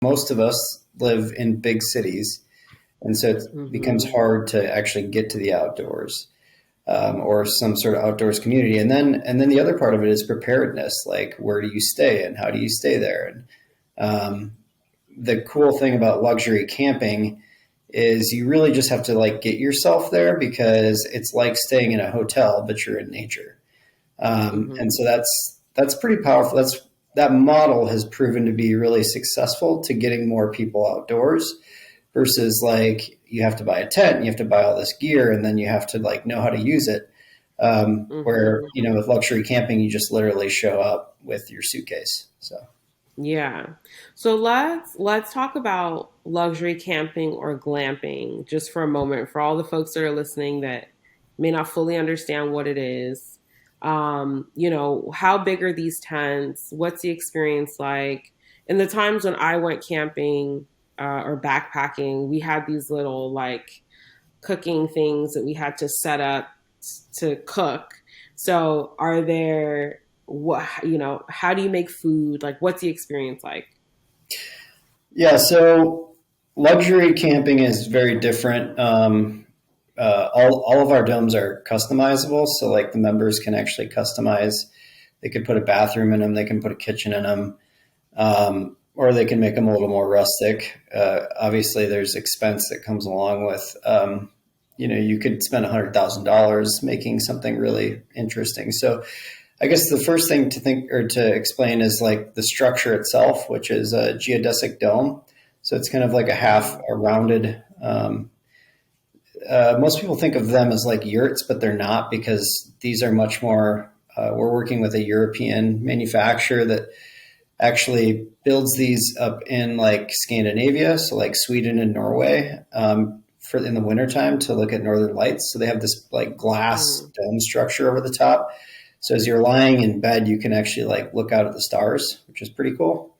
most of us live in big cities, and so it becomes hard to actually get to the outdoors, or some sort of outdoors community. And then the other part of it is preparedness, like where do you stay and how do you stay there? And the cool thing about luxury camping is you really just have to like get yourself there, because it's like staying in a hotel, but you're in nature. And so that's pretty powerful. That model has proven to be really successful to getting more people outdoors, versus like you have to buy a tent, and you have to buy all this gear, and then you have to like know how to use it. Where, with luxury camping, you just literally show up with your suitcase. So. Yeah. So let's talk about luxury camping or glamping just for a moment for all the folks that are listening that may not fully understand what it is. How big are these tents? What's the experience like? In the times when I went camping or backpacking, we had these little like cooking things that we had to set up to cook. So are there how do you make food? Like, what's the experience like? Yeah, so luxury camping is very different. All of our domes are customizable, so like the members can actually customize. They could put a bathroom in them, they can put a kitchen in them, or they can make them a little more rustic. Obviously, there's expense that comes along with. You could spend $100,000 making something really interesting. So I guess the first thing to think or to explain is like the structure itself, which is a geodesic dome. So it's kind of like a rounded. Most people think of them as like yurts, but they're not, because these are much more. We're working with a European manufacturer that actually builds these up in like Scandinavia, so like Sweden and Norway, for in the wintertime to look at northern lights. So they have this like glass dome structure over the top. So as you're lying in bed, you can actually like look out at the stars, which is pretty cool.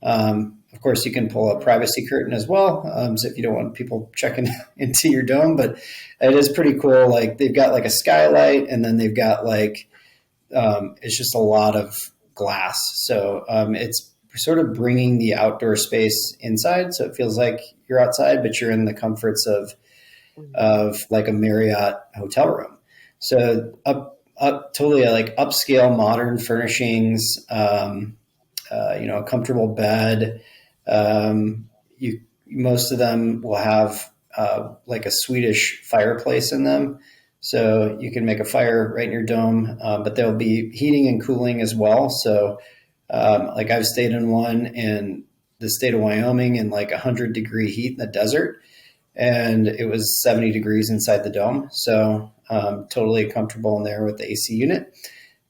Of course, you can pull a privacy curtain as well, so if you don't want people checking into your dome. But it is pretty cool. Like they've got like a skylight, and then they've got like it's just a lot of glass. So it's sort of bringing the outdoor space inside, so it feels like you're outside, but you're in the comforts of like a Marriott hotel room. So totally like upscale modern furnishings, a comfortable bed. Most of them will have like a Swedish fireplace in them. So you can make a fire right in your dome, but there'll be heating and cooling as well. So like I've stayed in one in the state of Wyoming in like 100-degree heat in the desert, and it was 70 degrees inside the dome. So totally comfortable in there with the AC unit.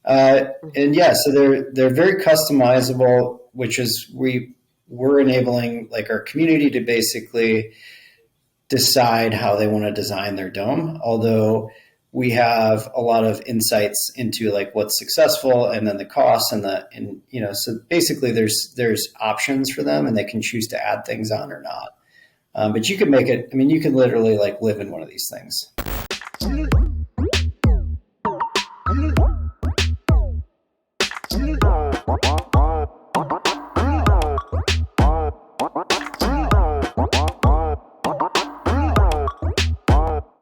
And yeah, so they're very customizable, which is we're enabling like our community to basically decide how they want to design their dome. Although we have a lot of insights into like what's successful, and then the costs, so basically there's options for them, and they can choose to add things on or not. But you can make it. I mean, you can literally like live in one of these things.